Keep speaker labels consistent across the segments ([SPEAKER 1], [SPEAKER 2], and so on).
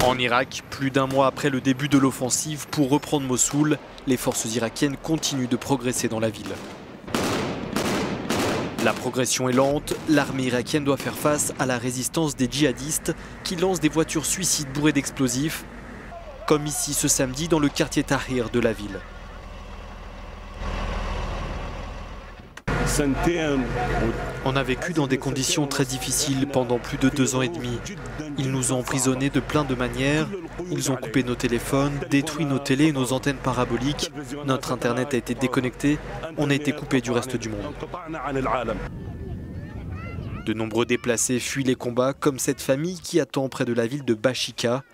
[SPEAKER 1] En Irak, plus d'un mois après le début de l'offensive pour reprendre Mossoul, les forces irakiennes continuent de progresser dans la ville. La progression est lente, l'armée irakienne doit faire face à la résistance des djihadistes qui lancent des voitures suicides bourrées d'explosifs, comme ici ce samedi dans le quartier Tahrir de la ville. On a vécu dans des conditions très difficiles pendant plus de 2 ans et demi. Ils nous ont emprisonnés de plein de manières. Ils ont coupé nos téléphones, détruit nos télés et nos antennes paraboliques. Notre internet a été déconnecté. On a été coupé du reste du monde. De nombreux déplacés fuient les combats, comme cette famille qui attend près de la ville de Bashika.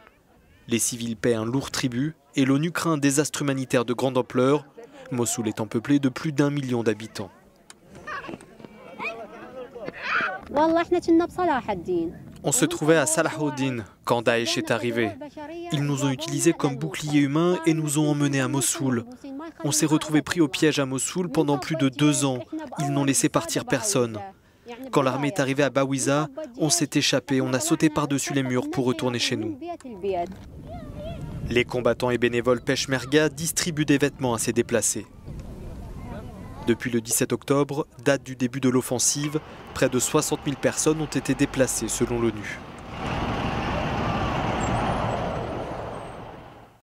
[SPEAKER 1] Les civils paient un lourd tribut et l'ONU craint un désastre humanitaire de grande ampleur, Mossoul étant peuplé de plus d'1 million d'habitants. On se trouvait à Salahuddin quand Daesh est arrivé. Ils nous ont utilisés comme boucliers humains et nous ont emmenés à Mossoul. On s'est retrouvés pris au piège à Mossoul pendant plus de 2 ans. Ils n'ont laissé partir personne. Quand l'armée est arrivée à Bawiza, on s'est échappé, on a sauté par-dessus les murs pour retourner chez nous. Les combattants et bénévoles Peshmerga distribuent des vêtements à ces déplacés. Depuis le 17 octobre, date du début de l'offensive, près de 60 000 personnes ont été déplacées selon l'ONU.